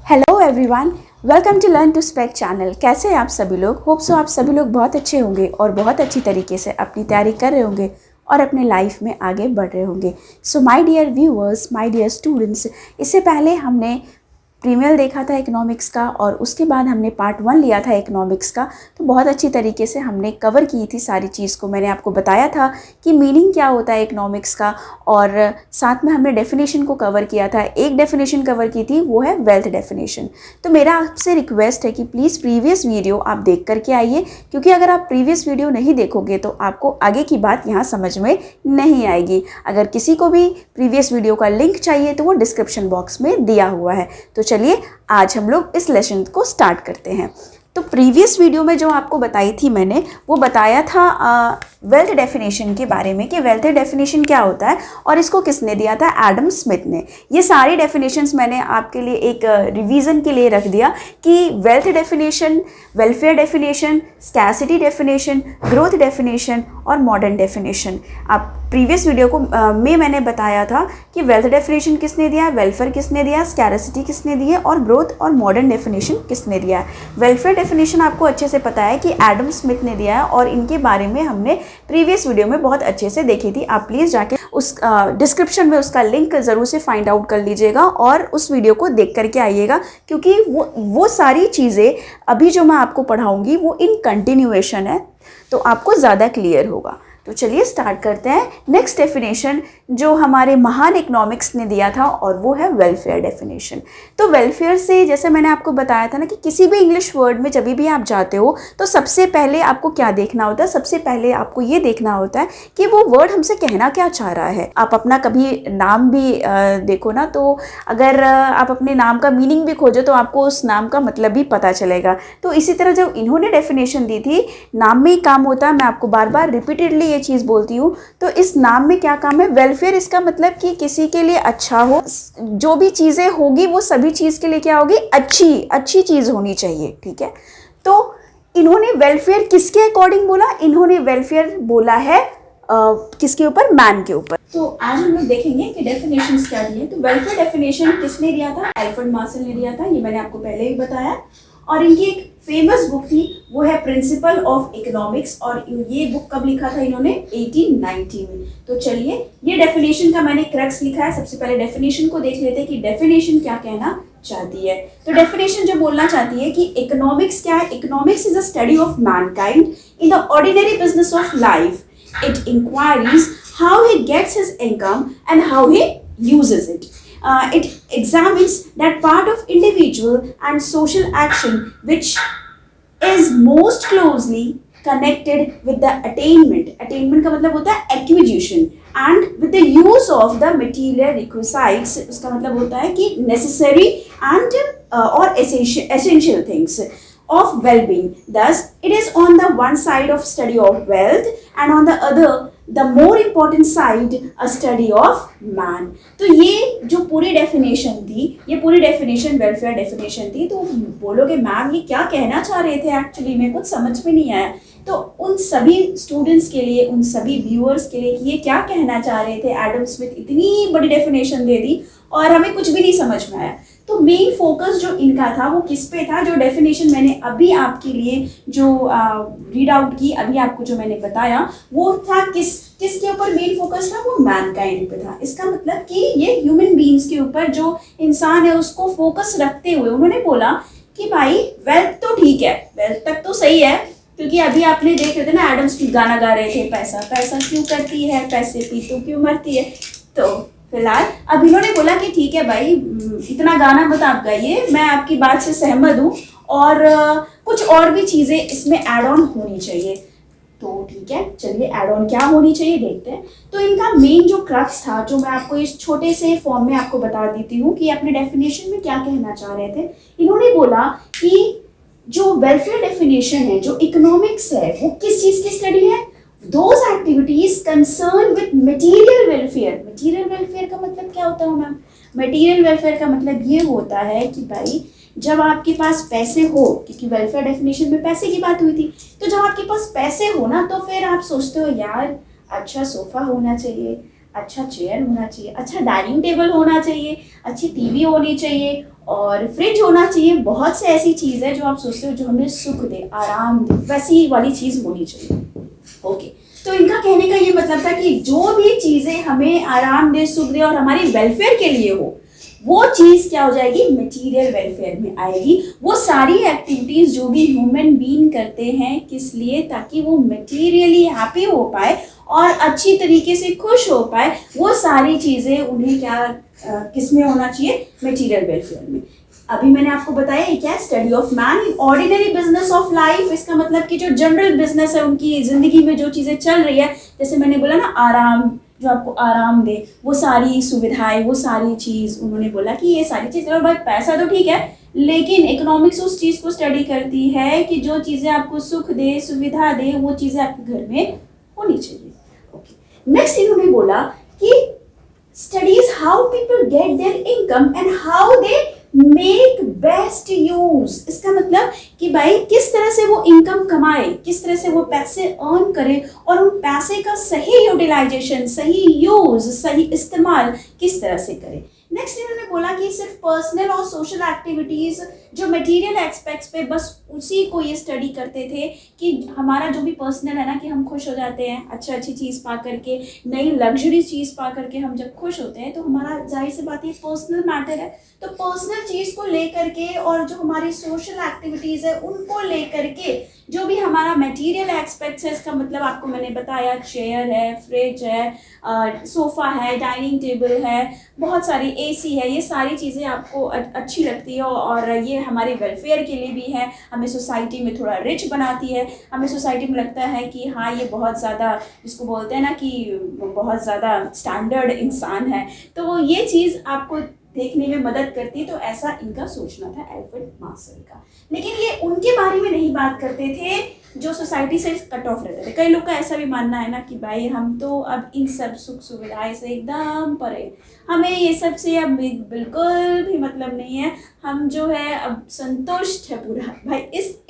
Hello everyone, welcome to learn to speak channel. कैसे हैं आप सभी लोग? होप सो आप सभी लोग बहुत अच्छे होंगे और बहुत अच्छी तरीके से अपनी तैयारी कर रहे होंगे और अपने लाइफ में आगे बढ़ रहे होंगे। So my dear viewers, my dear students, इससे पहले हमने प्रीमियर देखा था इकोनॉमिक्स का और उसके बाद हमने पार्ट 1 लिया था इकोनॉमिक्स का। तो बहुत अच्छी तरीके से हमने कवर की थी सारी चीज़ को। मैंने आपको बताया था कि मीनिंग क्या होता है इकोनॉमिक्स का और साथ में हमने डेफिनेशन को कवर किया था। एक डेफिनेशन कवर की थी, वो है वेल्थ डेफिनेशन। तो मेरा आपसे रिक्वेस्ट है कि प्लीज़ प्रीवियस वीडियो आप देख करके आइए, क्योंकि अगर आप प्रीवियस वीडियो नहीं देखोगे तो आपको आगे की बात यहाँ समझ में नहीं आएगी। अगर किसी को भी प्रीवियस वीडियो का लिंक चाहिए तो वो डिस्क्रिप्शन बॉक्स में दिया हुआ है। तो चलिए आज हम लोग इस लेसन को स्टार्ट करते हैं। तो प्रीवियस वीडियो में जो आपको बताई थी मैंने, वो बताया था वेल्थ डेफिनेशन के बारे में कि वेल्थ डेफिनेशन क्या होता है और इसको किसने दिया था? एडम स्मिथ ने। ये सारी डेफिनेशंस मैंने आपके लिए एक रिवीजन के लिए रख दिया कि wealth definition, welfare definition, scarcity definition, growth definition और मॉडर्न डेफिनेशन। आप प्रीवियस वीडियो को में मैंने बताया था कि वेल्थ डेफिनेशन किसने दिया, वेलफेयर किसने दिया, स्कैसिटी किसने दी है और ग्रोथ और मॉडर्न डेफिनेशन किसने दिया है। वेलफेयर डेफिनेशन आपको अच्छे से पता है कि एडम स्मिथ ने दिया है और इनके बारे में हमने प्रीवियस वीडियो में बहुत अच्छे से देखी थी। आप प्लीज़ जाके उस डिस्क्रिप्शन में उसका लिंक ज़रूर से फाइंड आउट कर लीजिएगा और उस वीडियो को देख करके आइएगा, क्योंकि वो सारी चीज़ें अभी जो मैं आपको पढ़ाऊँगी वो इन कंटिन्यूएशन है, तो आपको ज़्यादा क्लियर होगा। तो चलिए स्टार्ट करते हैं। नेक्स्ट डेफिनेशन जो हमारे महान इकोनॉमिक्स ने दिया था और वो है वेलफेयर डेफिनेशन। तो वेलफेयर से जैसे मैंने आपको बताया था ना कि किसी भी इंग्लिश वर्ड में जब भी आप जाते हो तो सबसे पहले आपको क्या देखना होता है? सबसे पहले आपको ये देखना होता है कि वो वर्ड हमसे कहना क्या चाह रहा है। आप अपना कभी नाम भी देखो ना, तो अगर आप अपने नाम का मीनिंग भी खोजो तो आपको उस नाम का मतलब भी पता चलेगा। तो इसी तरह जब इन्होंने डेफिनेशन दी थी, नाम में ही काम होता है। मैं आपको बार बार रिपीटेडली चीज बोलती हूँ। तो इस नाम में क्या काम है? वेलफेयर, इसका मतलब कि किसी के लिए अच्छा हो, जो भी चीजें होगी वो सभी चीज के लिए क्या होगी? अच्छी चीज होनी चाहिए। ठीक है, तो इन्होंने वेलफेयर किसके अकॉर्डिंग बोला? इन्होंने वेलफेयर बोला है किसके ऊपर? मैन के ऊपर। तो आज हम लोग देखेंगे कि डेफिनेशंस क्या दिए। तो वेलफेयर डेफिनेशन किसने दिया था? अल्फ्रेड मार्शल ने दिया था। ये मैंने आपको पहले ही बताया। और इनकी एक फेमस बुक थी, वो है प्रिंसिपल ऑफ इकोनॉमिक्स, और ये बुक कब लिखा था इन्होंने? 1890 में। तो चलिए, ये डेफिनेशन का मैंने क्रक्स लिखा है। सबसे पहले डेफिनेशन को देख लेते हैं कि डेफिनेशन क्या कहना चाहती है। तो डेफिनेशन जो बोलना चाहती है कि इकोनॉमिक्स क्या है? Economics is a study of Mankind in the ordinary business of life. It inquires how he gets his income and how he uses it. It examines that part of individual and social action which is most closely connected with the attainment. Attainment का मतलब होता है acquisition and with the use of the material requisites. उसका मतलब होता है कि necessary and or essential things of well-being. Thus, it is on the one side of study of wealth and on the other, the more important side, a study of man. तो ये जो पूरी definition थी, ये पूरी definition welfare definition थी। तो बोलोगे मैम ये क्या कहना चाह रहे थे? एक्चुअली में कुछ समझ में नहीं आया। तो उन सभी स्टूडेंट्स के लिए, उन सभी व्यूअर्स के लिए कि ये क्या कहना चाह रहे थे, एडम स्मिथ इतनी बड़ी डेफिनेशन दे दी और हमें कुछ भी नहीं समझ में आया। तो मेन फोकस जो इनका था वो किस पे था? जो डेफिनेशन मैंने अभी आपके लिए जो रीड आउट की, अभी आपको जो मैंने बताया, वो था किसके ऊपर मेन फोकस था? वो मैनकाइंड पे था। इसका मतलब कि ये ह्यूमन बीइंग्स के ऊपर, जो इंसान है उसको फोकस रखते हुए उन्होंने बोला कि भाई वेल्थ तो ठीक है, वेल्थ तक तो सही है, क्योंकि अभी आपने देख रहे थे ना एडम स्मिथ गाना गा रहे थे, पैसा पैसा क्यों करती है, पैसे पी तो क्यों मरती है। तो फिलहाल अब इन्होंने बोला कि ठीक है भाई, इतना गाना मत आप गाइए, मैं आपकी बात से सहमत हूँ और कुछ और भी चीज़ें इसमें ऐड ऑन होनी चाहिए। तो ठीक है, चलिए ऐड ऑन क्या होनी चाहिए देखते हैं। तो इनका मेन जो क्रक्स था, जो मैं आपको इस छोटे से फॉर्म में आपको बता देती हूँ कि अपने डेफिनेशन में क्या कहना चाह रहे थे। इन्होंने बोला कि जो वेलफेयर डेफिनेशन है, जो इकोनॉमिक्स है, वो किस चीज़ की स्टडी है? Those activities concerned with material welfare. Material welfare का मतलब क्या होता है मैम? Material welfare का मतलब ये होता है कि भाई जब आपके पास पैसे हो, क्योंकि वेलफेयर डेफिनेशन में पैसे की बात हुई थी, तो जब आपके पास पैसे हो ना, तो फिर आप सोचते हो यार अच्छा सोफा होना चाहिए, अच्छा चेयर होना चाहिए, अच्छा डाइनिंग टेबल होना चाहिए, अच्छी टीवी होनी चाहिए और फ्रिज होना चाहिए। बहुत से ऐसी चीज़ है जो आप सोचते हो जो हमें सुख दे, आराम दे, वैसी वाली चीज़ होनी चाहिए। ओके, तो इनका कहने का ये मतलब था कि जो भी चीज़ें हमें आराम दे, सुख दे और हमारी वेलफेयर के लिए हो, वो चीज़ क्या हो जाएगी, मटेरियल वेलफेयर में आएगी। वो सारी एक्टिविटीज़ जो भी ह्यूमन बीइंग करते हैं, किस लिए, ताकि वो मटेरियली हैप्पी हो पाए और अच्छी तरीके से खुश हो पाए, वो सारी चीज़ें उन्हें क्या किस में होना चाहिए, मटेरियल वेलफेयर में। अभी मैंने आपको बताया ये क्या है, study of man in ordinary business of life. इसका मतलब कि जो जनरल बिजनेस है, उनकी जिंदगी में जो चीज़ें चल रही है, जैसे मैंने बोला ना आराम, जो आपको आराम दे, वो सारी सुविधाएं, वो सारी चीज़ उन्होंने बोला कि ये सारी चीज़। और भाई पैसा तो ठीक है, लेकिन इकोनॉमिक्स उस चीज़ को स्टडी करती है कि जो चीज़ें आपको सुख दे, सुविधा दे, वो चीज़ें आपके घर में होनी चाहिए। ओके, नेक्स्ट इन्होंने बोला कि studies how people get their income and how they make best use। इसका मतलब कि भाई किस तरह से वो इनकम कमाए, किस तरह से वो पैसे अर्न करे और उन पैसे का सही यूटिलाइजेशन, सही यूज, सही इस्तेमाल किस तरह से करे। नेक्स्ट इन्होंने बोला कि सिर्फ पर्सनल और सोशल एक्टिविटीज़ जो मटेरियल एस्पेक्ट्स पे बस उसी को ये स्टडी करते थे कि हमारा जो भी पर्सनल है ना, कि हम खुश हो जाते हैं अच्छी चीज़ पा करके, नई लग्जरी चीज़ पा करके हम जब खुश होते हैं तो हमारा जाहिर सी बात ये पर्सनल मैटर है। तो पर्सनल चीज़ को लेकर के और जो हमारी सोशल एक्टिविटीज़ है उनको लेकर के जो भी हमारा मटेरियल एस्पेक्ट्स है, इसका मतलब आपको मैंने बताया चेयर है, फ्रिज है, सोफ़ा है, डाइनिंग टेबल है, बहुत सारी एसी है, ये सारी चीज़ें आपको अच्छी लगती है और ये हमारे वेलफेयर के लिए भी है, हमें सोसाइटी में थोड़ा रिच बनाती है, हमें सोसाइटी में लगता है कि हाँ ये बहुत ज़्यादा, जिसको बोलते हैं ना कि बहुत ज़्यादा स्टैंडर्ड इंसान है, तो ये चीज़ आपको देखने में मदद करती है। तो ऐसा इनका सोचना था एल्फ्रेड मार्शल का। लेकिन ये उनके बारे में नहीं बात करते थे जो सोसाइटी से कट ऑफ रहते थे। कई लोग का ऐसा भी मानना है ना कि भाई हम तो अब इन सब सुख सुविधाएं से एकदम परे, हमें ये सब से अब बिल्कुल भी मतलब नहीं है, हम जो है अब संतुष्ट है पूरा। भाई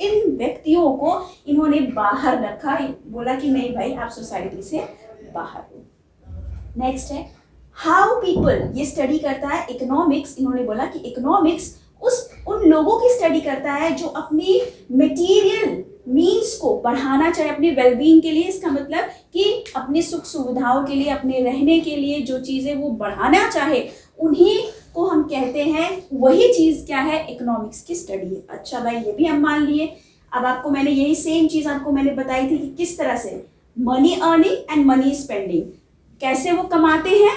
इन व्यक्तियों को इन्होंने बाहर रखा, बोला कि नहीं भाई आप सोसाइटी से बाहर हो। नेक्स्ट है हाउ पीपल, ये स्टडी करता है इकोनॉमिक्स। इन्होंने बोला कि इकोनॉमिक्स उन लोगों की स्टडी करता है जो अपनी मटेरियल मीन्स को बढ़ाना चाहे अपनी वेलबींग के लिए। इसका मतलब कि अपनी सुख सुविधाओं के लिए, अपने रहने के लिए जो चीज़ें वो बढ़ाना चाहे, उन्हीं को हम कहते हैं, वही चीज़ क्या है, इकोनॉमिक्स की स्टडी है। अच्छा भाई ये भी हम मान लिए। अब आपको मैंने यही सेम चीज़ आपको मैंने बताई थी कि किस तरह से money earning and money spending, कैसे वो कमाते हैं,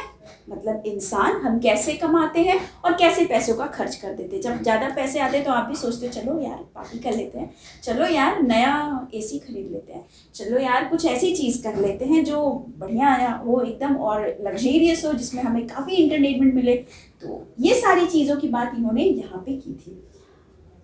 मतलब इंसान हम कैसे कमाते हैं और कैसे पैसों का खर्च कर देते हैं। जब ज़्यादा पैसे आते हैं तो आप भी सोचते हो चलो यार पार्टी कर लेते हैं, चलो यार नया एसी खरीद लेते हैं, चलो यार कुछ ऐसी चीज़ कर लेते हैं जो बढ़िया हो एकदम और लग्जरियस हो, जिसमें हमें काफ़ी इंटरटेनमेंट मिले। तो ये सारी चीज़ों की बात इन्होंने यहाँ पे की थी।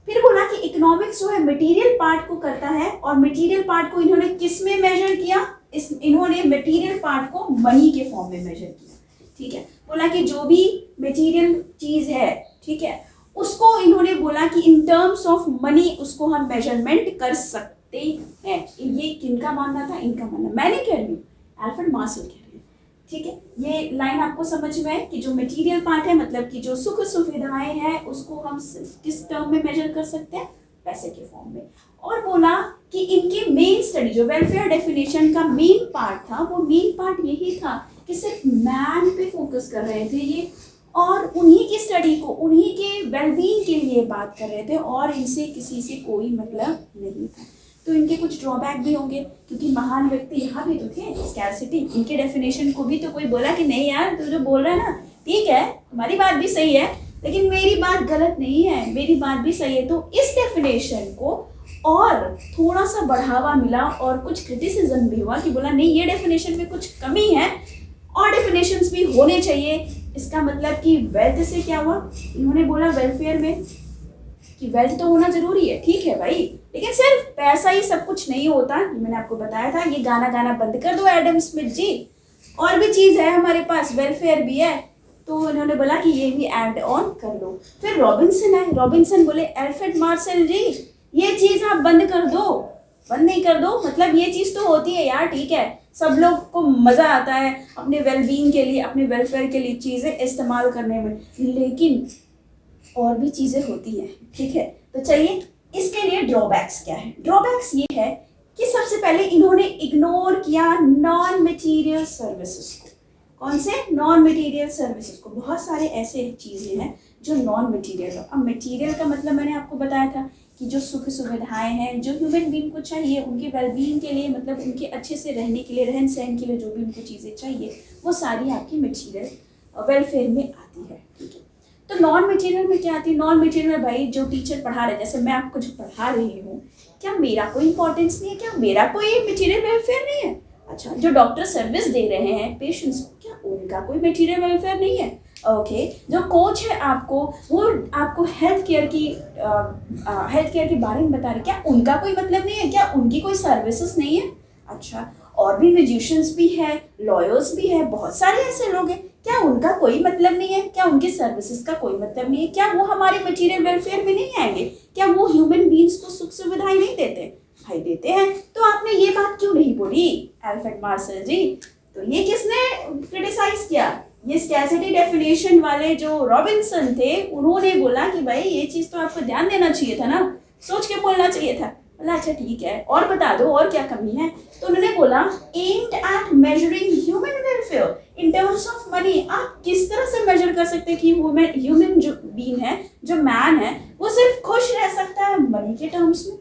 फिर बोला कि इकोनॉमिक्स जो है मटेरियल पार्ट को करता है और मटेरियल पार्ट को इन्होंने किस में मेजर किया, इन्होंने मटेरियल पार्ट को मनी के फॉर्म में मेजर किया। ठीक है, बोला कि जो भी मटेरियल चीज़ है, ठीक है, उसको इन्होंने बोला कि इन टर्म्स ऑफ मनी उसको हम मेजरमेंट कर सकते हैं। ये किनका मानना था, इनका मानना, मैं नहीं कह रही हूँ, एल्फ्रेड मार्शल कह रही है। ठीक है, ये लाइन आपको समझ में है कि जो मटेरियल पार्ट है, मतलब कि जो सुख सुविधाएं हैं, उसको हम किस टर्म में मेजर कर सकते हैं, पैसे के फॉर्म में। और बोला कि इनकी मेन स्टडी जो वेलफेयर डेफिनेशन का मेन पार्ट था, वो मेन पार्ट यही था कि सिर्फ मैन पे फोकस कर रहे थे ये, और उन्हीं की स्टडी को, उन्हीं के वेलबींग के लिए बात कर रहे थे और इनसे किसी से कोई मतलब नहीं था। तो इनके कुछ ड्रॉबैक भी होंगे क्योंकि महान व्यक्ति यहाँ भी तो थे, स्कैरसिटी, इनके डेफिनेशन को भी तो कोई बोला कि नहीं यार तू जो बोल रहा है ना ठीक है, हमारी बात भी सही है, लेकिन मेरी बात गलत नहीं है, मेरी बात भी सही है। तो इस डेफिनेशन को और थोड़ा सा बढ़ावा मिला और कुछ क्रिटिसिज्म भी हुआ कि बोला नहीं ये डेफिनेशन में कुछ कमी है और डेफिनेशंस भी होने चाहिए। इसका मतलब कि वेल्थ से क्या हुआ, इन्होंने बोला वेलफेयर में कि वेल्थ तो होना जरूरी है, ठीक है भाई, लेकिन सिर्फ पैसा ही सब कुछ नहीं होता। मैंने आपको बताया था, ये गाना बंद कर दो एडम स्मिथ जी, और भी चीज़ है हमारे पास, वेलफेयर भी है। तो इन्होंने बोला कि ये भी ऐड ऑन कर लो। फिर रॉबिन्सन है, रॉबिन्सन बोले एल्फ्रेड मार्शल जी ये चीज़ आप बंद कर दो, बंद नहीं कर दो, मतलब ये चीज़ तो होती है यार, ठीक है, सब लोग को मज़ा आता है अपने वेलबींग के लिए, अपने वेलफेयर के लिए चीज़ें इस्तेमाल करने में, लेकिन और भी चीज़ें होती हैं, ठीक है। तो चलिए, इसके लिए ड्रॉबैक्स क्या है। ड्रॉबैक्स ये है कि सबसे पहले इन्होंने इग्नोर किया नॉन मटेरियल सर्विसेज को। कौन से? नॉन मटेरियल सर्विसेज को। बहुत सारे ऐसे चीज़ें हैं जो नॉन मटेरियल हो। अब मटेरियल का मतलब मैंने आपको बताया था कि जो सुख सुविधाएं हैं जो ह्यूमन बीइंग को चाहिए उनकी वेलबींग के लिए, मतलब उनके अच्छे से रहने के लिए, रहन सहन के लिए जो भी उनको चीज़ें चाहिए वो सारी आपकी मटेरियल वेलफेयर में आती है, ठीक है। तो नॉन मटेरियल में क्या आती है? नॉन मटेरियल में भाई जो टीचर पढ़ा रहे हैं, जैसे मैं आपको जो पढ़ा रही हूँ, क्या मेरा कोई इंपॉर्टेंस नहीं है? क्या मेरा कोई मटेरियल वेलफेयर नहीं है? अच्छा, जो डॉक्टर सर्विस दे रहे हैं पेशेंट्स को, क्या उनका कोई मटेरियल वेलफेयर नहीं है? ओके, जो कोच है आपको, वो आपको हेल्थ केयर के बारे में बता रहे, क्या उनका कोई मतलब नहीं है? क्या उनकी कोई सर्विसेज नहीं है? अच्छा, और भी म्यूजिशियंस भी है, लॉयर्स भी है, बहुत सारे ऐसे लोग हैं, क्या उनका कोई मतलब नहीं है? क्या उनकी सर्विसेज का कोई मतलब नहीं है? क्या वो हमारे मटेरियल वेलफेयर में नहीं आएंगे? क्या वो ह्यूमन बीइंग्स को सुख सुविधाएं नहीं देते? भाई देते हैं। तो आपने ये बात क्यों नहीं बोली अल्फ्रेड मार्शल जी? तो ये किसने क्रिटिसाइज किया? ये स्कैर्सिटी डेफिनेशन वाले जो रॉबिन्सन थे, उन्होंने बोला कि भाई ये चीज तो आपको ध्यान देना चाहिए था ना, सोच के बोलना चाहिए था। बोला अच्छा ठीक है, और बता दो और क्या कमी है। तो उन्होंने बोला aimed at measuring human welfare in terms of money. आप किस तरह से मेजर कर सकते हैं कि ह्यूमन जो बीइंग है, जो मैन है, वो सिर्फ खुश रह सकता है मनी के टर्म्स में?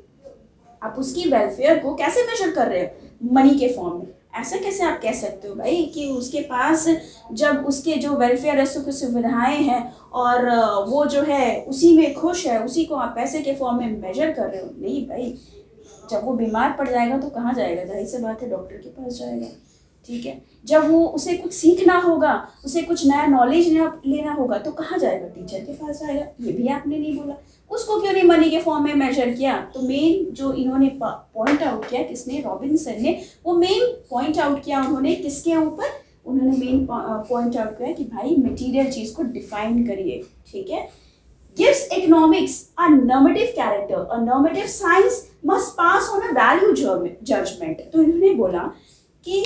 आप उसकी वेलफेयर को कैसे मेजर कर रहे हो? मनी के फॉर्म में। ऐसा कैसे आप कह सकते हो भाई कि उसके पास जब उसके जो वेलफेयर सुख सुविधाएं हैं और वो जो है उसी में खुश है, उसी को आप पैसे के फॉर्म में मेजर कर रहे हो? नहीं भाई, जब वो बीमार पड़ जाएगा तो कहाँ जाएगा? जाहिर सी बात है डॉक्टर के पास जाएगा, ठीक है। जब वो उसे कुछ सीखना होगा, उसे कुछ नया नॉलेज लेना होगा तो कहाँ जाएगा? टीचर के पास जाएगा। ये भी आपने नहीं बोला। उसको क्यों नहीं मनी के फॉर्म में मेजर किया? तो मेन जो इन्होंने पॉइंट आउट किया, किसने? रॉबिन्सन ने। वो मेन पॉइंट आउट किया उन्होंने किसके ऊपर? उन्होंने मेन पॉइंट आउट किया कि भाई मटेरियल चीज को डिफाइन करिए, ठीक है। gives economics a normative character, a normative science must pass on a value judgment। तो इन्होंने बोला कि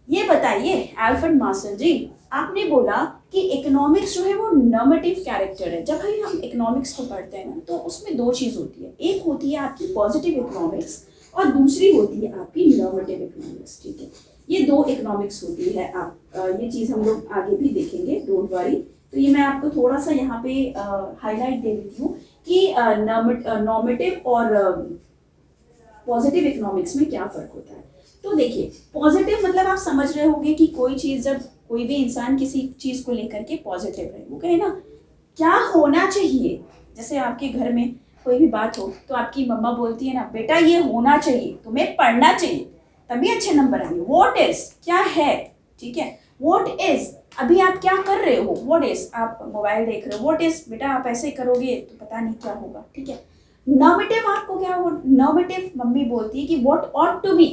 ये बताइए अल्फ्रेड मार्शल जी, आपने बोला कि इकोनॉमिक्स जो है वो नॉर्मेटिव कैरेक्टर है। जब भाई हम इकोनॉमिक्स को पढ़ते हैं ना तो उसमें दो चीज़ होती है, एक होती है आपकी पॉजिटिव इकोनॉमिक्स और दूसरी होती है आपकी नॉर्मेटिव इकोनॉमिक्स, ठीक है। ये दो इकोनॉमिक्स होती है। आप ये चीज़ हम लोग आगे भी देखेंगे, डोंट वरी। तो ये मैं आपको थोड़ा सा यहाँ पे हाईलाइट दे देती हूँ कि नॉर्मेटिव और पॉजिटिव इकोनॉमिक्स में क्या फ़र्क होता है। तो देखिए, पॉजिटिव मतलब आप समझ रहे होंगे कि कोई चीज़, जब कोई भी इंसान किसी चीज़ को लेकर के पॉजिटिव है, वो कहे ना क्या होना चाहिए। जैसे आपके घर में कोई भी बात हो तो आपकी मम्मा बोलती है ना, बेटा ये होना चाहिए, तुम्हें पढ़ना चाहिए तभी अच्छे नंबर आएंगे। व्हाट इज, क्या है, ठीक है। व्हाट इज, अभी आप क्या कर रहे हो? व्हाट इज, आप मोबाइल देख रहे हो। व्हाट इज, बेटा आप ऐसे करोगे तो पता नहीं क्या होगा, ठीक है। नॉर्मेटिव आपको क्या हो? नॉर्मेटिव मम्मी बोलती है कि what ought to be,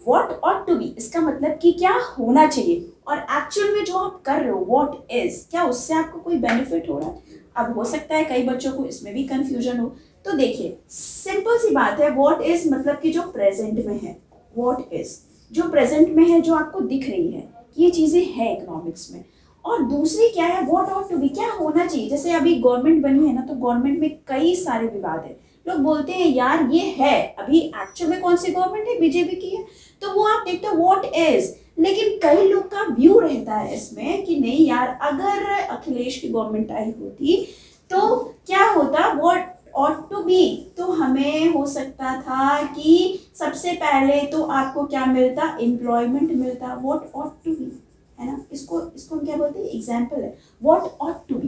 what ought to be, इसका मतलब कि क्या होना चाहिए, और एक्चुअल में जो आप कर रहे हो व्हाट इज, क्या उससे आपको कोई बेनिफिट हो रहा है? अब हो सकता है कई बच्चों को इसमें भी कंफ्यूजन हो। तो देखिए, सिंपल सी बात है, व्हाट इज मतलब कि जो प्रेजेंट में है, व्हाट इज जो प्रेजेंट में है, जो आपको दिख रही है, ये चीजें हैं इकोनॉमिक्स में। और दूसरी क्या है? व्हाट ऑट टू बी, क्या होना चाहिए। जैसे अभी गवर्नमेंट बनी है ना, तो गवर्नमेंट में कई सारे विवाद है। लोग बोलते हैं यार ये है, अभी एक्चुअल में कौन सी गवर्नमेंट है? बीजेपी की है। तो वो आप देखते हो व्हाट इज, लेकिन कई लोग का व्यू रहता है इसमें कि नहीं यार, अगर अखिलेश की गवर्नमेंट आई होती तो क्या होता, व्हाट ऑट टू बी। तो हमें हो सकता था कि सबसे पहले तो आपको क्या मिलता? एम्प्लॉयमेंट मिलता। व्हाट ऑट टू बी, है ना। इसको हम क्या बोलते हैं? एग्जाम्पल है। व्हाट ऑट टू बी,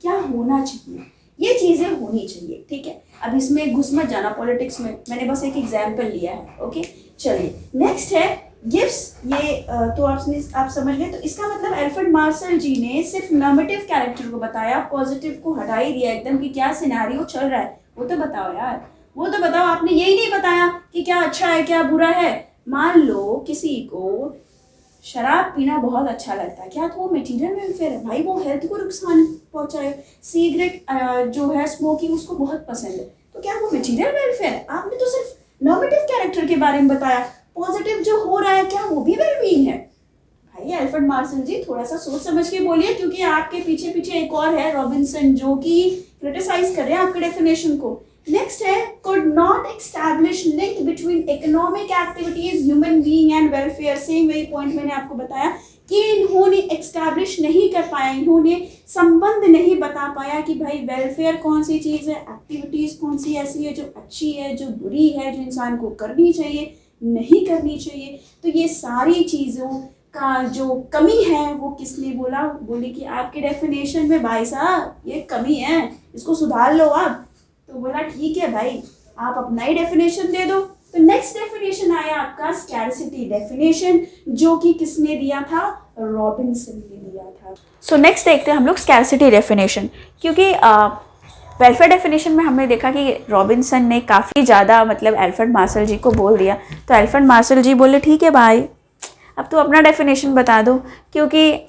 क्या होना चाहिए, ये चीजें होनी चाहिए, ठीक है। अब इसमें घुस मत जाना पॉलिटिक्स में, मैंने बस एक एग्जाम्पल लिया है, ओके। चलिए नेक्स्ट है गिव्स। ये तो आप समझ गए। तो इसका मतलब अल्फ्रेड मार्शल जी ने सिर्फ नॉर्मेटिव कैरेक्टर को बताया, पॉजिटिव को हटा ही दिया एकदम कि क्या सिनेरियो चल रहा है वो तो बताओ यार, वो तो बताओ। आपने यही नहीं बताया कि क्या अच्छा है क्या बुरा है। मान लो किसी को शराब पीना बहुत अच्छा लगता है, क्या तो वो मटीरियल वेलफेयर है? भाई वो हेल्थ को नुकसान पहुंचाए। सिगरेट जो है स्मोकिंग उसको बहुत पसंद है, तो क्या वो मटीरियल वेलफेयर है? आपने तो सिर्फ नॉर्मेटिव कैरेक्टर के बारे में बताया। पॉजिटिव जो हो रहा है क्या वो भी वेलबीइंग है? भाई बताइए अल्फ्रेड मार्शल जी, थोड़ा सा सोच समझ के बोलिए, क्योंकि आपके पीछे पीछे एक और है रॉबिन्सन जो कि क्रिटिसाइज कर रहे हैं आपके डेफिनेशन को। नेक्स्ट है could not establish link between economic activities, human being and welfare। Same वही पॉइंट मैंने आपको बताया कि इन्होंने एस्टैब्लिश नहीं कर पाया, इन्होंने संबंध नहीं बता पाया कि भाई वेलफेयर कौन सी चीज़ है, एक्टिविटीज़ कौन सी ऐसी है जो अच्छी है, जो बुरी है, जो इंसान को करनी चाहिए, नहीं करनी चाहिए। तो ये सारी चीज़ों का जो कमी है वो किसने बोला? बोले कि आपके डेफिनेशन में भाई साहब ये कमी है, इसको सुधार लो आप। तो बोला ठीक है भाई, आप अपना ही डेफिनेशन दे दो। तो नेक्स्ट डेफिनेशन आया आपका स्कैरसिटी डेफिनेशन, जो कि किसने दिया था? रॉबिन्सन ने दिया था। सो नेक्स्ट देखते हैं हम लोग स्कैरसिटी डेफिनेशन, क्योंकि वेलफेयर डेफिनेशन में हमने देखा कि रॉबिन्सन ने काफ़ी ज़्यादा मतलब अल्फ्रेड मार्शल जी को बोल दिया। तो अल्फ्रेड मार्शल जी बोले ठीक है भाई, अब तो अपना डेफिनेशन बता दो, क्योंकि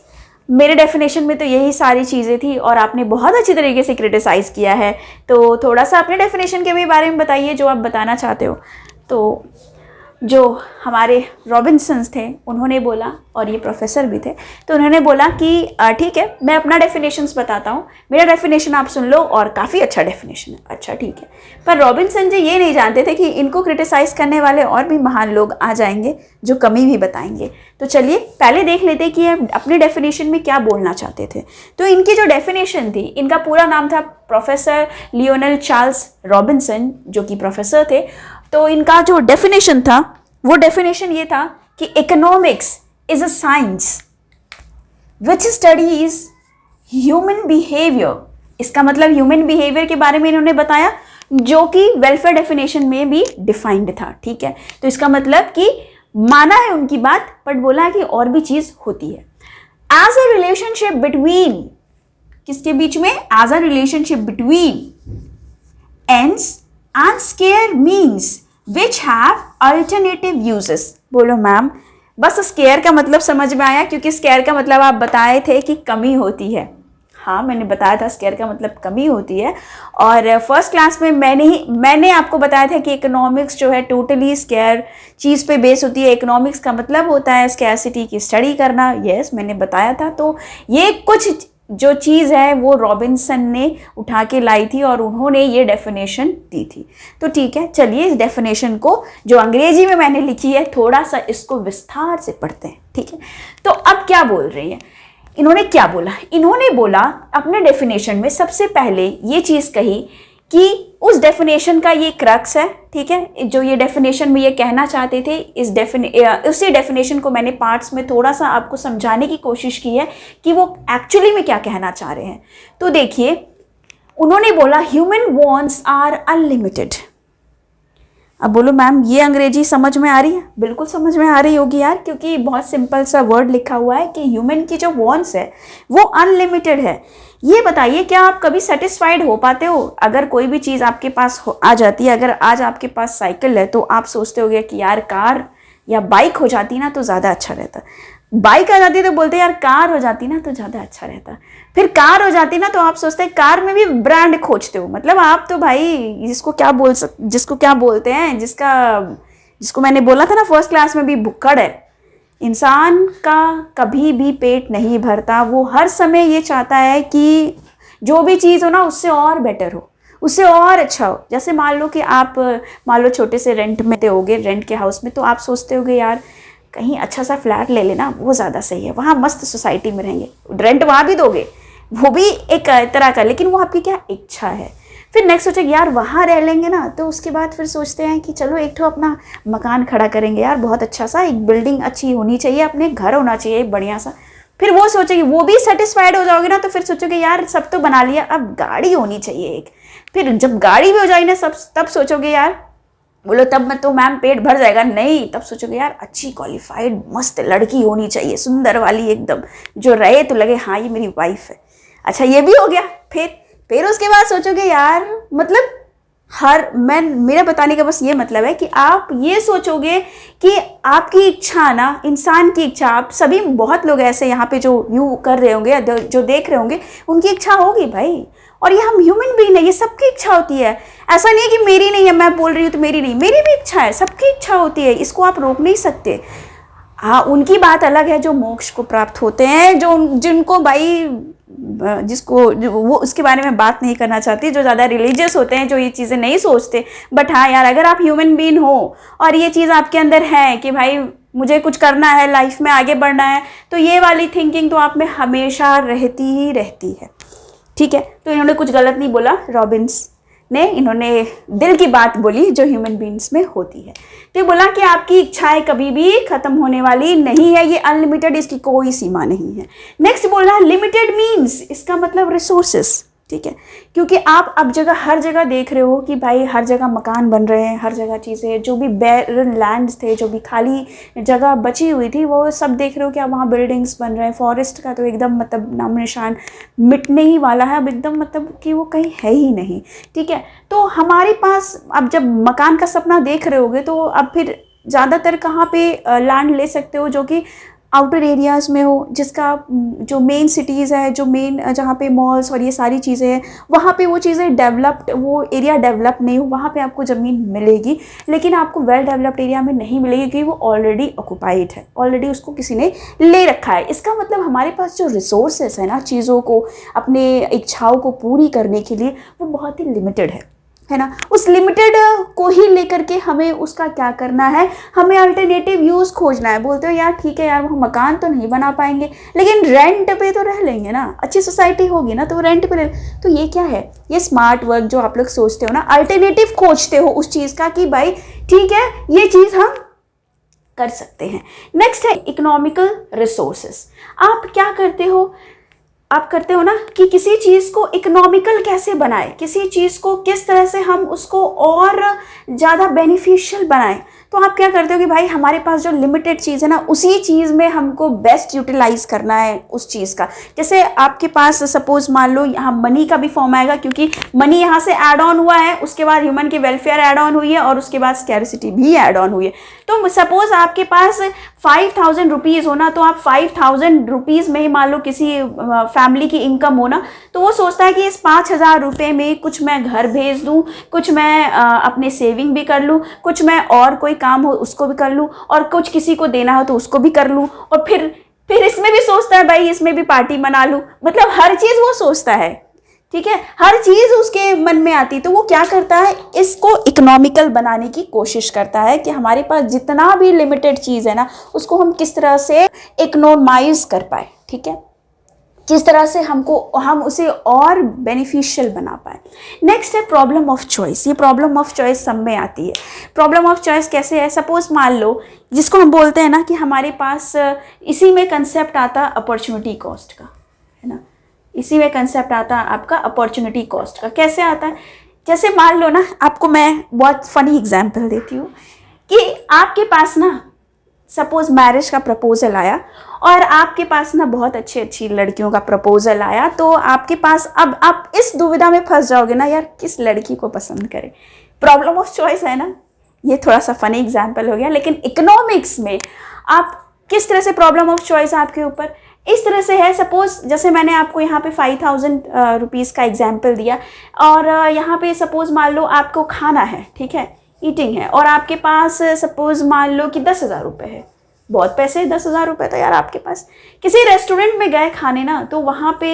मेरे डेफिनेशन में तो यही सारी चीज़ें थी और आपने बहुत अच्छी तरीके से क्रिटिसाइज़ किया है। तो थोड़ा सा अपने डेफिनेशन के भी बारे में बताइए जो आप बताना चाहते हो। तो जो हमारे रॉबिन्सन्स थे उन्होंने बोला, और ये प्रोफेसर भी थे, तो उन्होंने बोला कि ठीक है मैं अपना डेफिनेशंस बताता हूँ, मेरा डेफिनेशन आप सुन लो और काफ़ी अच्छा डेफिनेशन है। अच्छा ठीक है, पर रॉबिन्सन जी ये नहीं जानते थे कि इनको क्रिटिसाइज़ करने वाले और भी महान लोग आ जाएंगे जो कमी भी बताएंगे। तो चलिए पहले देख लेते कि ये अपने डेफिनेशन में क्या बोलना चाहते थे। तो इनकी जो डेफिनेशन थी, इनका पूरा नाम था प्रोफेसर लियोनेल चार्ल्स रॉबिन्सन, जो कि प्रोफेसर थे। तो इनका जो डेफिनेशन था वो डेफिनेशन ये था कि economics is a science which studies human behaviour. इसका मतलब ह्यूमन बिहेवियर के बारे में इन्होंने बताया, जो कि वेलफेयर डेफिनेशन में भी डिफाइंड था। ठीक है, तो इसका मतलब कि माना है उनकी बात, बट बोला कि और भी चीज होती है। एज अ रिलेशनशिप बिटवीन, किसके बीच में? As a relationship between ends and scarce means which have alternative uses. बोलो मैम, बस स्केयर का मतलब समझ में आया, क्योंकि स्केयर का मतलब आप बताए थे कि कमी होती है। हाँ मैंने बताया था स्केयर का मतलब कमी होती है, और फर्स्ट क्लास में मैंने आपको बताया था कि इकोनॉमिक्स जो है टोटली स्केयर चीज़ पे बेस होती है। इकोनॉमिक्स का मतलब होता है स्कैरसिटी की स्टडी करना। यस मैंने बताया था। तो ये कुछ जो चीज़ है वो रॉबिन्सन ने उठा के लाई थी और उन्होंने ये डेफिनेशन दी थी। तो ठीक है, चलिए इस डेफिनेशन को जो अंग्रेजी में मैंने लिखी है थोड़ा सा इसको विस्तार से पढ़ते हैं। ठीक है, तो अब क्या बोल रही है इन्होंने? क्या बोला? इन्होंने बोला अपने डेफिनेशन में सबसे पहले ये चीज़ कही कि उस डेफिनेशन का ये क्रक्स है। ठीक है, जो ये डेफिनेशन में ये कहना चाहते थे, उसी डेफिनेशन को मैंने पार्ट्स में थोड़ा सा आपको समझाने की कोशिश की है कि वो एक्चुअली में क्या कहना चाह रहे हैं। तो देखिए, उन्होंने बोला ह्यूमन वॉन्ट्स आर अनलिमिटेड। अब बोलो मैम ये अंग्रेजी समझ में आ रही है? बिल्कुल समझ में आ रही होगी यार, क्योंकि बहुत सिंपल सा वर्ड लिखा हुआ है कि ह्यूमन की जो वॉन्ट्स है वो अनलिमिटेड है। ये बताइए क्या आप कभी सेटिस्फाइड हो पाते हो? अगर कोई भी चीज़ आपके पास आ जाती है, अगर आज आपके पास साइकिल है तो आप सोचते होगे कि यार कार या बाइक हो जाती ना तो ज़्यादा अच्छा रहता। बाइक आ जाती तो बोलते यार कार हो जाती ना तो ज़्यादा अच्छा रहता। फिर कार हो जाती ना तो आप सोचते हैं, कार में भी ब्रांड खोजते हो। मतलब आप तो भाई जिसको क्या बोलते हैं, जिसको मैंने बोला था ना फर्स्ट क्लास में भी, भुक्कड़ है। इंसान का कभी भी पेट नहीं भरता, वो हर समय ये चाहता है कि जो भी चीज़ हो ना उससे और बेटर हो, उससे और अच्छा हो। जैसे मान लो छोटे से रेंट में होगे, रेंट के हाउस में, तो आप सोचते होगे यार कहीं अच्छा सा फ्लैट ले लेना, वो ज़्यादा सही है, वहाँ मस्त सोसाइटी में रहेंगे, रेंट वहाँ भी दोगे, वो भी एक तरह का, लेकिन वो आपकी क्या इच्छा है। फिर नेक्स्ट सोचे यार वहाँ रह लेंगे ना, तो उसके बाद फिर सोचते हैं कि चलो एक ठो अपना मकान खड़ा करेंगे यार, बहुत अच्छा सा, एक बिल्डिंग अच्छी होनी चाहिए, अपने घर होना चाहिए बढ़िया सा। फिर वो सोचेगी, वो भी सेटिस्फाइड हो जाओगे ना, तो फिर सोचोगे यार सब तो बना लिया, अब गाड़ी होनी चाहिए एक। फिर जब गाड़ी भी हो जाएगी ना सब, तब सोचोगे यार, बोलो तब मैं तो मैम पेट भर जाएगा, नहीं, तब सोचोगे यार अच्छी क्वालिफाइड मस्त लड़की होनी चाहिए, सुंदर वाली एकदम, जो रहे तो लगे हाँ ये मेरी वाइफ है। अच्छा ये भी हो गया। फिर उसके बाद सोचोगे यार, मतलब मेरा बताने का बस ये मतलब है कि आप ये सोचोगे कि आपकी इच्छा ना, इंसान की इच्छा, आप सभी बहुत लोग ऐसे यहाँ पे जो व्यू कर रहे होंगे, जो देख रहे होंगे, उनकी इच्छा होगी भाई। और ये हम ह्यूमन बीइंग है, ये सबकी इच्छा होती है। ऐसा नहीं है कि मेरी नहीं है, मैं बोल रही हूँ तो मेरी नहीं, मेरी भी इच्छा है, सबकी इच्छा होती है, इसको आप रोक नहीं सकते। हाँ, उनकी बात अलग है जो मोक्ष को प्राप्त होते हैं, जो जिनको भाई वो उसके बारे में बात नहीं करना चाहती, जो ज़्यादा रिलीजियस होते हैं, जो ये चीज़ें नहीं सोचते। बट हाँ यार, अगर आप ह्यूमन बीइंग हो और ये चीज़ आपके अंदर है कि भाई मुझे कुछ करना है, लाइफ में आगे बढ़ना है, तो ये वाली थिंकिंग तो आप में हमेशा रहती ही रहती है। ठीक है, तो इन्होंने कुछ गलत नहीं बोला रॉबिन्स ने, इन्होंने दिल की बात बोली जो ह्यूमन बीइंग्स में होती है। तो ये बोला कि आपकी इच्छाएं कभी भी खत्म होने वाली नहीं है, ये अनलिमिटेड, इसकी कोई सीमा नहीं है। नेक्स्ट बोल रहा है लिमिटेड मीन्स, इसका मतलब रिसोर्सेस। ठीक है, क्योंकि आप अब हर जगह देख रहे हो कि भाई हर जगह मकान बन रहे हैं, हर जगह चीज़ें, जो भी बैरन लैंड्स थे, जो भी खाली जगह बची हुई थी, वो सब देख रहे हो कि अब वहाँ बिल्डिंग्स बन रहे हैं। फॉरेस्ट का तो एकदम मतलब नामो निशान मिटने ही वाला है अब, एकदम मतलब कि वो कहीं है ही नहीं। ठीक है, तो हमारे पास अब जब मकान का सपना देख रहे होगे तो अब फिर ज़्यादातर कहाँ पे लैंड ले सकते हो, जो कि आउटर एरियाज़ में हो, जिसका जो मेन सिटीज़ है, जो मेन जहाँ पे मॉल्स और ये सारी चीज़ें हैं, वहाँ पे वो चीज़ें डेवलप्ड, वो एरिया डेवलप नहीं हो, वहाँ पे आपको ज़मीन मिलेगी, लेकिन आपको वेल डेवलप्ड एरिया में नहीं मिलेगी, क्योंकि वो ऑलरेडी ऑक्यूपाइड है, ऑलरेडी उसको किसी ने ले रखा है। इसका मतलब हमारे पास जो रिसोर्सेस है ना, चीज़ों को, अपने इच्छाओं को पूरी करने के लिए, वो बहुत ही लिमिटेड है ना। उस लिमिटेड को ही लेकर के हमें उसका क्या करना है, हमें अल्टरनेटिव यूज़ खोजना है। बोलते हो यार ठीक है यार, वो मकान तो नहीं बना पाएंगे, लेकिन रेंट पे तो रह लेंगे ना, अच्छी सोसाइटी होगी ना, तो रेंट पे तो ये क्या है, ये स्मार्ट वर्क जो आप लोग सोचते हो ना, अल्टरनेटिव खोजते हो उस चीज़ का कि भाई ठीक है ये चीज़ हम कर सकते हैं। नेक्स्ट है इकोनॉमिकल रिसोर्सेस। आप क्या करते हो, आप करते हो ना कि किसी चीज़ को इकोनॉमिकल कैसे बनाए, किसी चीज़ को किस तरह से हम उसको और ज़्यादा बेनिफिशियल बनाएं। तो आप क्या करते हो कि भाई हमारे पास जो लिमिटेड चीज़ है ना, उसी चीज़ में हमको बेस्ट यूटिलाइज करना है उस चीज़ का। जैसे आपके पास सपोज मान लो यहाँ मनी का भी फॉर्म आएगा, क्योंकि मनी यहाँ से ऐड ऑन हुआ है, उसके बाद ह्यूमन की वेलफेयर ऐड ऑन हुई है, और उसके बाद स्कैरिसिटी भी ऐड ऑन हुई है। तो सपोज आपके पास 5000 रुपीज़ होना, तो आप 5000 रुपीज़ में ही मान लो किसी फैमिली की इनकम होना, तो वो सोचता है कि इस 5000 रुपये में कुछ मैं घर भेज दूँ, कुछ मैं अपने सेविंग भी कर लूँ, कुछ मैं और कोई काम हो उसको भी कर लूँ, और कुछ किसी को देना हो तो उसको भी कर लूँ, और फिर इसमें भी सोचता है भाई इसमें भी पार्टी मना लूँ। मतलब हर चीज़ वो सोचता है। ठीक है, हर चीज़ उसके मन में आती, तो वो क्या करता है, इसको इकोनॉमिकल बनाने की कोशिश करता है कि हमारे पास जितना भी लिमिटेड चीज़ है ना, उसको हम किस तरह से इकोनोमाइज कर पाए। ठीक है, किस तरह से हम उसे और बेनिफिशियल बना पाए। नेक्स्ट है प्रॉब्लम ऑफ चॉइस। ये प्रॉब्लम ऑफ चॉइस सब में आती है। प्रॉब्लम ऑफ चॉइस कैसे है, सपोज मान लो जिसको हम बोलते हैं ना कि हमारे पास इसी में कंसेप्ट आता अपॉर्चुनिटी कॉस्ट का, है ना, इसी में कंसेप्ट आता आपका अपॉर्चुनिटी कॉस्ट का। कैसे आता है, जैसे मान लो ना, आपको मैं बहुत फनी एग्जांपल देती हूँ कि आपके पास ना सपोज मैरिज का प्रपोजल आया, और आपके पास ना बहुत अच्छी अच्छी लड़कियों का प्रपोजल आया, तो आपके पास अब आप इस दुविधा में फंस जाओगे ना यार, किस लड़की को पसंद करें। प्रॉब्लम ऑफ चॉइस है ना, ये थोड़ा सा फनी एग्जांपल हो गया, लेकिन इकोनॉमिक्स में आप किस तरह से प्रॉब्लम ऑफ चॉइस आपके ऊपर इस तरह से है। सपोज जैसे मैंने आपको यहाँ पे 5000 रुपीज़ का एग्जाम्पल दिया, और यहाँ पे सपोज मान लो आपको खाना है, ठीक है, ईटिंग है, और आपके पास सपोज मान लो कि 10,000 रुपये है। बहुत पैसे, 10,000 रुपये तो यार आपके पास। किसी रेस्टोरेंट में गए खाने ना, तो वहाँ पे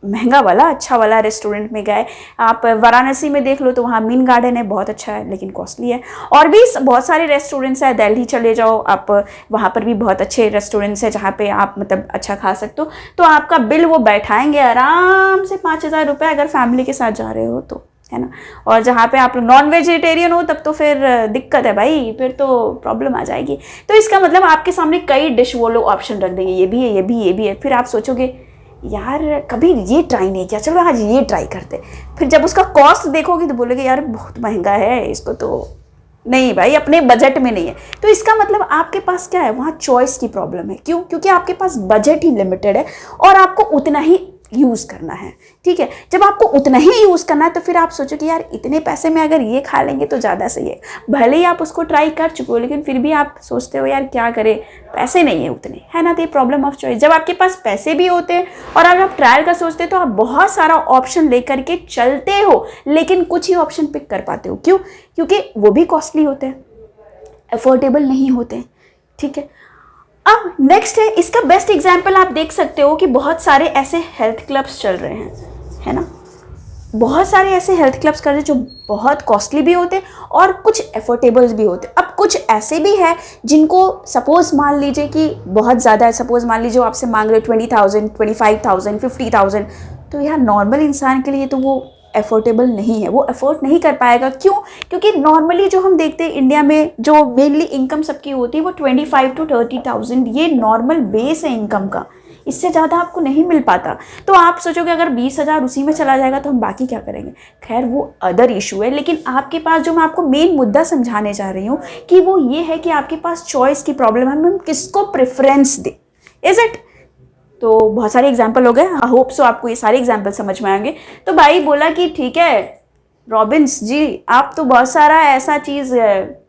महंगा वाला अच्छा वाला रेस्टोरेंट में गए, आप वाराणसी में देख लो तो वहाँ मीन गार्डन है, बहुत अच्छा है लेकिन कॉस्टली है। और भी बहुत सारे रेस्टोरेंट्स हैं, दिल्ली चले जाओ आप, वहाँ पर भी बहुत अच्छे रेस्टोरेंट्स हैं जहाँ पे आप मतलब अच्छा खा सकते हो। तो आपका बिल वो बैठाएंगे आराम से 5,000 रुपये, अगर फैमिली के साथ जा रहे हो तो, है ना। और जहाँ पे आप नॉन वेजिटेरियन हो तब तो फिर दिक्कत है भाई, फिर तो प्रॉब्लम आ जाएगी। तो इसका मतलब आपके सामने कई डिश वो लोग ऑप्शन रख देंगे, ये भी है, ये भी, ये भी है। फिर आप सोचोगे यार कभी ये ट्राई नहीं किया, चलो आज ये ट्राई करते। फिर जब उसका कॉस्ट देखोगे तो बोलोगे यार बहुत महंगा है, इसको तो नहीं भाई, अपने बजट में नहीं है। तो इसका मतलब आपके पास क्या है, वहाँ चॉइस की प्रॉब्लम है। क्यों? क्योंकि आपके पास बजट ही लिमिटेड है और आपको उतना ही यूज़ करना है। ठीक है, जब आपको उतना ही यूज़ करना है तो फिर आप सोचो कि यार इतने पैसे में अगर ये खा लेंगे तो ज़्यादा सही है। भले ही आप उसको ट्राई कर चुके हो, लेकिन फिर भी आप सोचते हो यार क्या करें, पैसे नहीं है उतने, है ना। तो ये प्रॉब्लम ऑफ चॉइस। जब आपके पास पैसे भी होते हैं और अगर आप ट्रायल का सोचते हो तो आप बहुत सारा ऑप्शन लेकर के चलते हो, लेकिन कुछ ही ऑप्शन पिक कर पाते हो। क्यों? क्योंकि वो भी कॉस्टली होते हैं, अफोर्डेबल नहीं होते। ठीक है, अब नेक्स्ट है, इसका बेस्ट एग्जाम्पल आप देख सकते हो कि बहुत सारे ऐसे हेल्थ क्लब्स चल रहे हैं, है ना। बहुत सारे ऐसे हेल्थ क्लब्स कर रहे हैं जो बहुत कॉस्टली भी होते और कुछ एफोर्डेबल्स भी होते। अब कुछ ऐसे भी है जिनको सपोज मान लीजिए कि बहुत ज़्यादा है, सपोज मान लीजिए आपसे मांग रहे हो 20,000, 25,000, 50,000, तो यार नॉर्मल इंसान के लिए तो वो एफोर्डेबल नहीं है, वो अफोर्ड नहीं कर पाएगा। क्यों? क्योंकि नॉर्मली जो हम देखते हैं इंडिया में जो मेनली इनकम सबकी होती है वो 25 to 30,000, ये नॉर्मल बेस है इनकम का, इससे ज़्यादा आपको नहीं मिल पाता। तो आप सोचोगे अगर 20,000 उसी में चला जाएगा तो हम बाकी क्या करेंगे। खैर वो अदर इशू है, लेकिन आपके पास जो मैं आपको मेन मुद्दा समझाने जा रही हूँ कि वो ये है कि आपके पास चॉइस की प्रॉब्लम है, हम किसको प्रेफरेंस दें। Is it? तो बहुत सारे एग्जाम्पल हो गए, आई होप सो आपको ये सारे एग्जाम्पल समझ में आएंगे। तो भाई बोला कि ठीक है रॉबिन्स जी, आप तो बहुत सारा ऐसा चीज़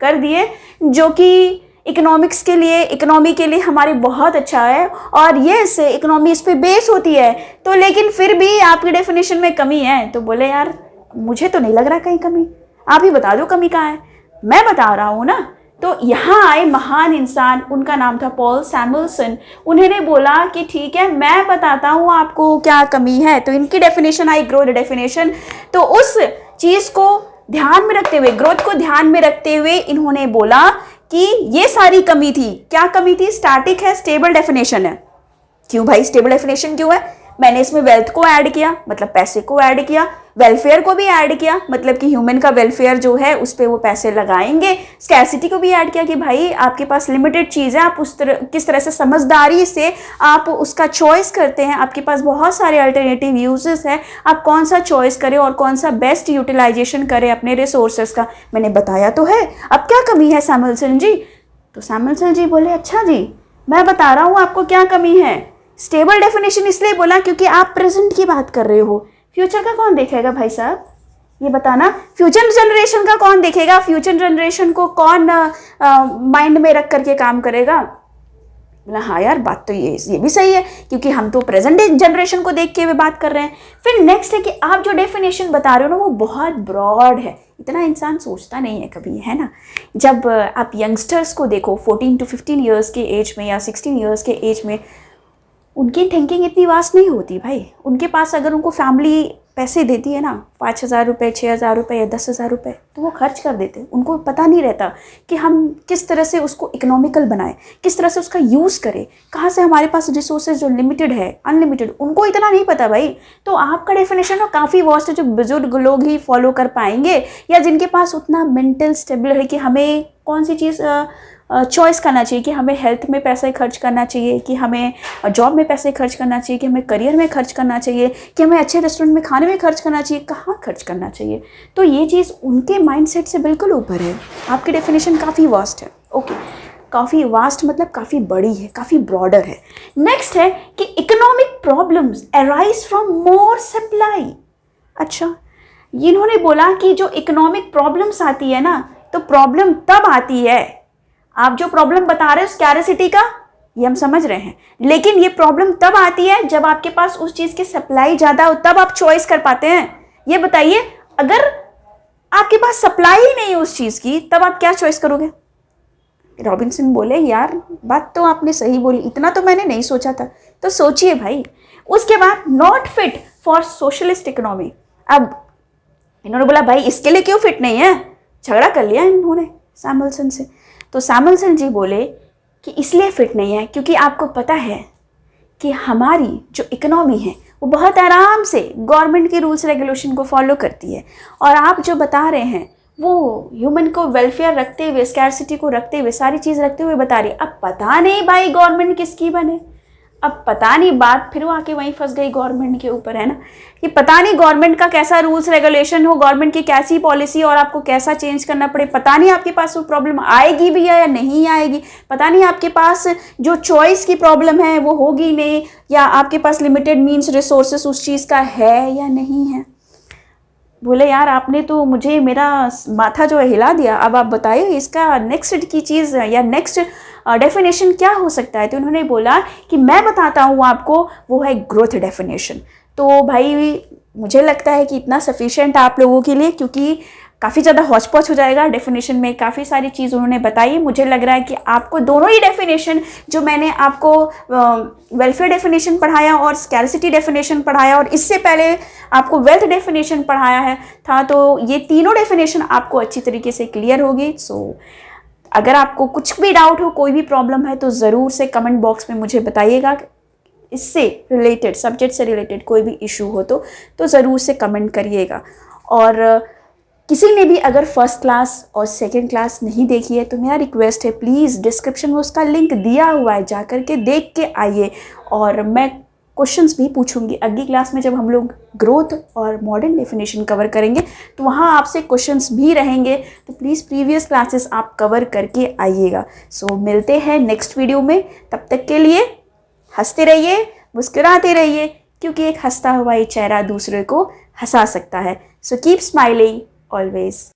कर दिए जो कि इकोनॉमिक्स के लिए, इकोनॉमी के लिए हमारे बहुत अच्छा है, और ये इससे इकोनॉमी इस पे बेस होती है, तो लेकिन फिर भी आपकी डेफिनेशन में कमी है। तो बोले यार मुझे तो नहीं लग रहा कहीं कमी, आप ही बता दो कमी कहाँ है। मैं बता रहा हूँ ना। तो यहाँ आए महान इंसान, उनका नाम था पॉल सैमुअल्सन। उन्होंने बोला कि ठीक है मैं बताता हूँ आपको क्या कमी है। तो इनकी डेफिनेशन आई ग्रोथ डेफिनेशन। तो उस चीज़ को ध्यान में रखते हुए, ग्रोथ को ध्यान में रखते हुए इन्होंने बोला कि ये सारी कमी थी। क्या कमी थी? स्टैटिक है, स्टेबल डेफिनेशन है। क्यों भाई स्टेबल डेफिनेशन क्यों है? मैंने इसमें वेल्थ को ऐड किया, मतलब पैसे को ऐड किया, वेलफेयर को भी ऐड किया, मतलब कि ह्यूमन का वेलफेयर जो है उस पर वो पैसे लगाएंगे, स्कैरसिटी को भी ऐड किया कि भाई आपके पास लिमिटेड चीज़ है, आप उस तरह किस तरह से समझदारी से आप उसका चॉइस करते हैं, आपके पास बहुत सारे अल्टरनेटिव यूजेस हैं, आप कौन सा चॉइस करें और कौन सा बेस्ट यूटिलाइजेशन करें अपने रिसोर्सेज का, मैंने बताया तो है। अब क्या कमी है सैमुअल्सन जी? तो सैमुअल्सन जी बोले अच्छा जी मैं बता रहा हूँ आपको क्या कमी है। स्टेबल डेफिनेशन इसलिए बोला क्योंकि आप प्रेजेंट की बात कर रहे हो, फ्यूचर का कौन देखेगा भाई साहब, ये बताना। फ्यूचर जनरेशन का कौन देखेगा? फ्यूचर जनरेशन को कौन माइंड में रख करके काम करेगा? बोला हाँ यार बात तो ये भी सही है, क्योंकि हम तो प्रेजेंट जनरेशन को देख के हुए बात कर रहे हैं। फिर नेक्स्ट है कि आप जो डेफिनेशन बता रहे हो ना वो बहुत ब्रॉड है, इतना इंसान सोचता नहीं है कभी, है ना। जब आप यंगस्टर्स को देखो 14 to 15 ईयर्स के एज में या 16 ईयर्स के एज में, उनकी थिंकिंग इतनी वास्ट नहीं होती भाई। उनके पास अगर उनको फैमिली पैसे देती है ना 5,000 रुपये, 6,000 रुपये या 10,000 रुपये, तो वो खर्च कर देते हैं। उनको पता नहीं रहता कि हम किस तरह से उसको इकोनॉमिकल बनाएं, किस तरह से उसका यूज़ करें, कहाँ से हमारे पास रिसोर्सेज जो लिमिटेड है अनलिमिटेड, उनको इतना नहीं पता भाई। तो आपका डेफिनेशन ना काफ़ी वास्ट है, जो बुजुर्ग लोग ही फॉलो कर पाएंगे या जिनके पास उतना मेंटल स्टेबल है कि हमें कौन सी चीज़ चॉइस करना चाहिए, कि हमें हेल्थ में पैसे खर्च करना चाहिए, कि हमें जॉब में पैसे खर्च करना चाहिए, कि हमें करियर में खर्च करना चाहिए, कि हमें अच्छे रेस्टोरेंट में खाने में खर्च करना चाहिए, कहाँ खर्च करना चाहिए। तो ये चीज़ उनके माइंडसेट से बिल्कुल ऊपर है। आपकी डेफिनेशन काफ़ी वास्ट है। ओके, काफ़ी वास्ट मतलब काफ़ी बड़ी है, काफ़ी ब्रॉडर है। नेक्स्ट है कि economic problems arise from more supply. अच्छा, इन्होंने बोला कि जो इकोनॉमिक प्रॉब्लम्स आती है ना, तो प्रॉब्लम तब आती है, आप जो प्रॉब्लम बता रहे हो स्कैरसिटी का, ये हम समझ रहे हैं, लेकिन ये प्रॉब्लम तब आती है जब आपके पास उस चीज़ की सप्लाई ज़्यादा हो, तब आप चॉइस कर पाते हैं। ये बताइए अगर आपके पास सप्लाई ही नहीं है उस चीज़ की, तब आप क्या चॉइस करोगे? रॉबिन्सन बोले यार बात तो आपने सही बोली, इतना तो मैंने नहीं सोचा था। तो सोचिए भाई। उसके बाद not fit for socialist economy. अब इन्होंने बोला भाई इसके लिए क्यों फिट नहीं है, झगड़ा कर लिया इन्होंने सैमुअल्सन से। तो सैमुअल्सन जी बोले कि इसलिए फिट नहीं है क्योंकि आपको पता है कि हमारी जो इकोनॉमी है वो बहुत आराम से गवर्नमेंट के रूल्स रेगुलेशन को फॉलो करती है, और आप जो बता रहे हैं वो ह्यूमन को वेलफेयर रखते हुए, स्कैरसिटी को रखते हुए, सारी चीज़ रखते हुए बता रही है। अब पता नहीं भाई गवर्नमेंट किसकी बने, अब पता नहीं, बात फिर वो आके वहीं फंस गई गवर्नमेंट के ऊपर, है ना, कि पता नहीं गवर्नमेंट का कैसा रूल्स रेगुलेशन हो, गवर्नमेंट की कैसी पॉलिसी और आपको कैसा चेंज करना पड़े, पता नहीं आपके पास वो प्रॉब्लम आएगी भी या नहीं आएगी, पता नहीं आपके पास जो चॉइस की प्रॉब्लम है वो होगी नहीं, या आपके पास लिमिटेड मीन्स रिसोर्सेस उस चीज़ का है या नहीं है। बोले यार आपने तो मुझे मेरा माथा जो है हिला दिया, अब आप बताइए इसका नेक्स्ट की चीज़ या नेक्स्ट डेफिनेशन क्या हो सकता है। तो उन्होंने बोला कि मैं बताता हूँ आपको, वो है ग्रोथ डेफिनेशन। तो भाई मुझे लगता है कि इतना सफिशिएंट आप लोगों के लिए, क्योंकि काफ़ी ज़्यादा हौच पौच हो जाएगा। डेफिनेशन में काफ़ी सारी चीज़ उन्होंने बताई। मुझे लग रहा है कि आपको दोनों ही डेफिनेशन, जो मैंने आपको वेलफेयर डेफिनेशन पढ़ाया और स्कैरसिटी डेफिनेशन पढ़ाया और इससे पहले आपको वेल्थ डेफिनेशन पढ़ाया है था, तो ये तीनों डेफिनेशन आपको अच्छी तरीके से क्लियर होगी। सो अगर आपको कुछ भी डाउट हो, कोई भी प्रॉब्लम है, तो ज़रूर से कमेंट बॉक्स में मुझे बताइएगा। इससे रिलेटेड, सब्जेक्ट से रिलेटेड कोई भी इशू हो तो ज़रूर से कमेंट करिएगा। और किसी ने भी अगर फर्स्ट क्लास और सेकंड क्लास नहीं देखी है तो मेरा रिक्वेस्ट है, प्लीज़ डिस्क्रिप्शन में उसका लिंक दिया हुआ है, जा कर के देख के आइए। और मैं क्वेश्चंस भी पूछूंगी अगली क्लास में, जब हम लोग ग्रोथ और मॉडर्न डेफिनेशन कवर करेंगे तो वहाँ आपसे क्वेश्चंस भी रहेंगे, तो प्लीज़ प्रीवियस क्लासेस आप कवर करके आइएगा। सो मिलते हैं नेक्स्ट वीडियो में, तब तक के लिए हंसते रहिए, मुस्कुराते रहिए, क्योंकि एक हंसता हुआ ही चेहरा दूसरे को हंसा सकता है। So keep smiling always.